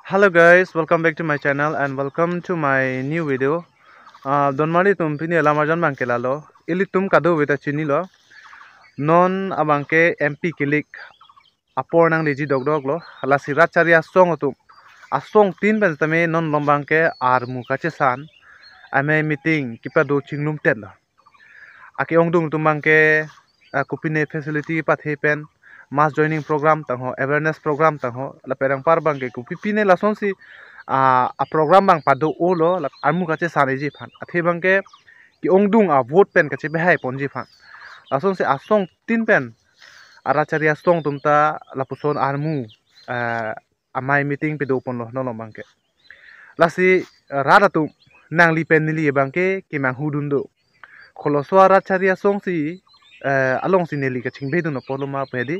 Hello guys, welcome back to my channel and welcome to my new video. Don mari tum pini alamarjan bangke lalo. Ili tum kado wita chini lo. Non abangke MP kilik apor nang leji dog lo. Hala sirat cari asong tu. Asong tin ben tame non lombangke armu kace san. Ame meeting kipa do chinglum tet lo. Aki ongdung tumbangke kupine facility pathe pen. Mass joining program tangho awareness program tangho la perang par bang ke pipine la son si a program bang pado olo la amu kache sare ji phan athe bang ke ki ongdung a vote pen kache behai ponji phan la son si asong tin pen aracharia song tumta la puson armu amai meeting pe do pon lo no bang ke la si rada tu nang li pen li bang ke ki mang hudun do kholo so aracharia song si along si neli ka chingbe do no poloma pedi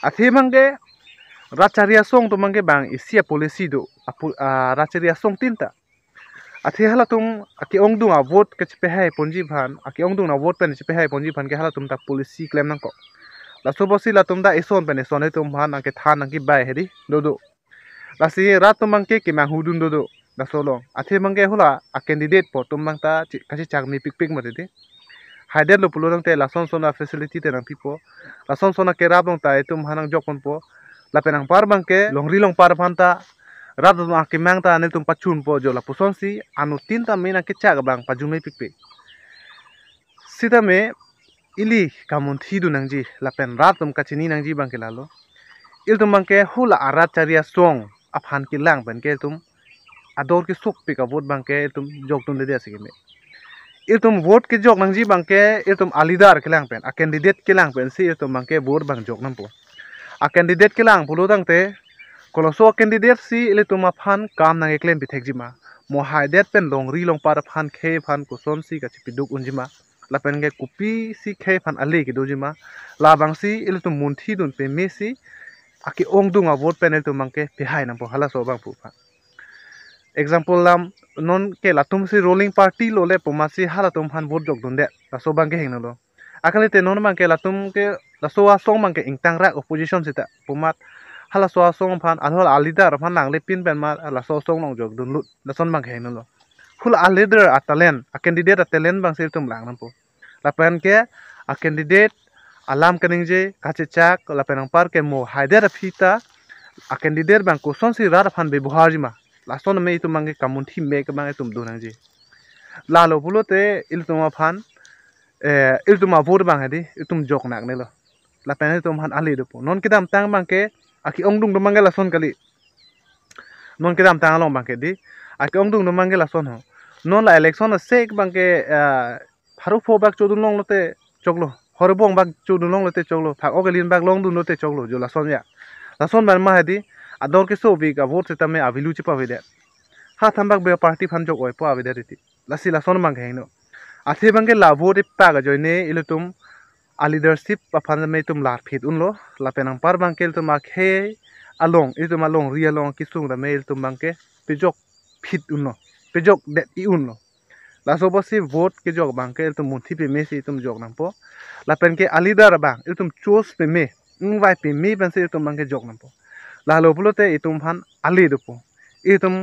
athe mangge racharia song to mangge bang isia policy do racharia song tinta athe hala tum aki ongdung a vote ke chpe hai ponji bhan aki ongdung na vote pen chpe hai ponji bhan ke hala tum ta policy claim nang ko la sobosi la tum da eson pen eson tum bhan ang ke than ang ki bai hedi do la si rat tum mangke ki mang hudun do da solo athe mangge hula a candidate po tum mang ta kasi chagmi pik ma de Haider lo pulo te la son sona facility te nang pipo la son sona ke rabong ta etum hanang jokon po la penang par bang ke longri long par phanta rad ma ke mang ta ne tum pachun po jo la puson si anu tin ta me na ke chag bang pajume pikpe sita me ili kamun thidu nang ji la pen rat tum kachini nang ji bang ke lalo il tum bang ke hula arat charia song aphan ki lang ben ke tum ador ke suk pika vot bang ke tum jok tum de asige me itum vote ke jok nangji bangke itum alidar kelang pen a candidate kelang pen si itum bangke vote bang jok nampo a candidate kelang pulu dangte koloso candidate si itum aphan kam nang eklem pithek jima mo haidet pen longri long par phan khe phan kuson si ka chipiduk unjima la pen ge kupi si khe phan ale ke dojima la bang si itum munthi dun pe mesi aki ongdung a vote pen itum bangke pihai nampo hala so bang pu pha example lam non ke latum si rolling party lo le pomasi hala tum han vote jok dunde la so bang ke hingno lo akali te non mang ke latum ke la so a song mang ke ingtang ra opposition sita pomat hala so a song phan alhol alida phan nang le pin ben ma la so song nong jok dun lut la son mang ke hingno lo khul a leader a talent a candidate a talent bang sir tum lang nampo la pen ke a candidate alam kening je kache chak la penang par ke mo haider phita a candidate bang ko son si ra phan be buhar jima la son me itu mangi kamun thi me ka mangi tum do nang ji la lo pulo te il tuma phan il tuma vote bang hedi itum jok nak ne lo la pen tum han ali do non kidam tang bang ke aki ongdung do mangi la son kali non kidam tang long bang ke di aki ongdung do mangi la son ho non la election sek bang ke haru pho bak chodun long lote choklo horbong bak chodun long lote choklo phak ogelin bak long dun lote choklo jo la son ya la son ban ma hedi ador ke so bi ka vote se tame avilu chipa vede ha thambak be party phan jok oi pa vede riti lasi la son mang heng no athe bang ke la vote pa ga joine ilutum a leadership pa phan me tum lar phit un lo la penang par bang kel tum akhe along itum along ri along kisung da me tum bang ke pejok phit un no pejok de i un lo la so bosi vote ke jok bang ke tum munthi pe me si tum jok nang po la pen ke alidar bang itum chose pe me vai pe me ban se tum bang ke jok nang po lalu pulo te itum phan ali dupo itum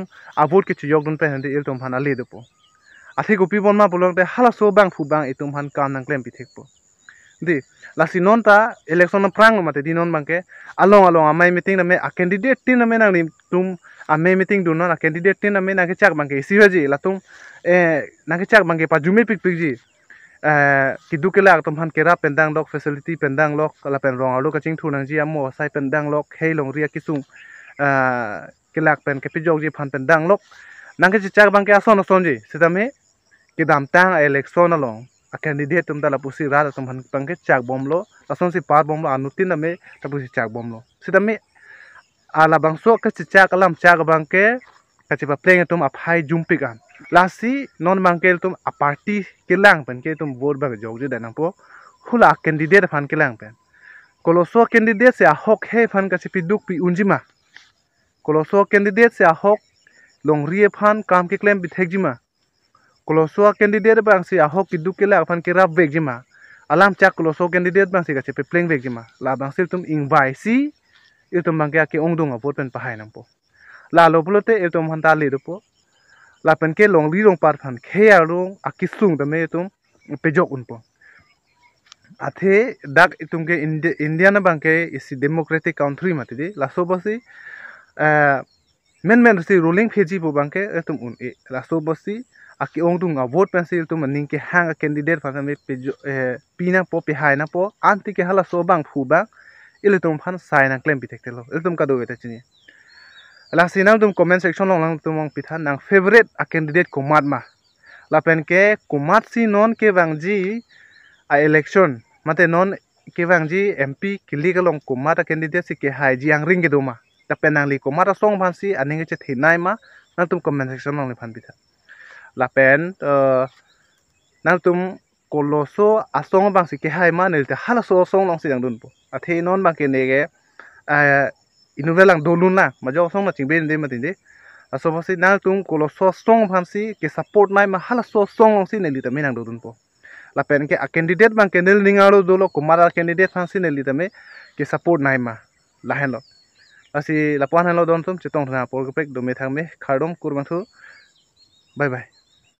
avut ke chiyok dun pe hande itum phan ali dupo athi gopi bon ma pulo te hala so bang fu bang itum phan kam nang klem pithek po di lasi non ta election prang ma te dinon bang ke along amai meeting na me a candidate tin na me nang nim tum amai meeting dun na candidate tin na me na ke chak bang ke sihaji latung na ke chak bang ke pa jume pik ji kidu kela tum han kera pendang lok facility pendang lok la pen rong alu kaching thu nang ji amo sai pendang lok hei long ria kisung kelak pen ke pijok ji phan pendang lok nang ke chak bang ke ason ji sidame ke dam tang election along a candidate tum dala pusi ra tum han bang ke chak bom lo ason si par bom lo anutin na me ta pusi chak bom lo sidame ala bang so ke chak alam chak bang ke kachipa playing tum aphai jumpikan lasi non mangkel tum a party kelang pen ke tum vote bag jog je danang po hula candidate phan kelang pen koloso candidate se a hok he phan ka sipi duk pi unjima koloso candidate se a hok long rie phan kam ke claim bi thekjima koloso candidate bang se a hok ki duk kelang phan ke rap vek jima alam chak koloso candidate bang se ka sipi playing vek jima la bang sil tum ing bai si itum bang ke ongdung a vote pen pahai nang po la lo pulote etum hanta li rupo la pen ke long li long par phan khe ya rong akisung tame etum pejok unpo athe dak itum ke India na bangke isi democratic country matidi la so basi men si ruling pheji bo bangke etum un e la so basi aki ong tung a vote pensil tum ning ke hang a candidate phan me pejo pina po pe hai na po anti ke hala so bang phu bang ile tum phan sai na claim pitek telo ile tum ka do eta chini la sinam tum comment section long lang tum pithan nang favorite a candidate komat ma la pen ke komat si non ke bangji a election mate non ke bangji MP kili ka long komat a candidate si ke hai ji ang ring ke do ma ta pen nang li komat a song phan si aning che thinai ma nang tum comment section long le phan pitha la pen nang tum koloso asong bang si ke hai ma nel te hala so song long si dang dun po athe non bang ke nege inuvelang dolun la majo song ma chingbe inde ma tinde aso basi nang tum koloso song bang si ke support nai ma hala so song long si neli te menang dun po la pen ke a candidate bang ke nel ningaro dolo kumara candidate bang si neli te me ke support nai ma la hen lo asi la pon hen lo don tum chitong thana por gepek do me thang me khardong kurbang thu bye bye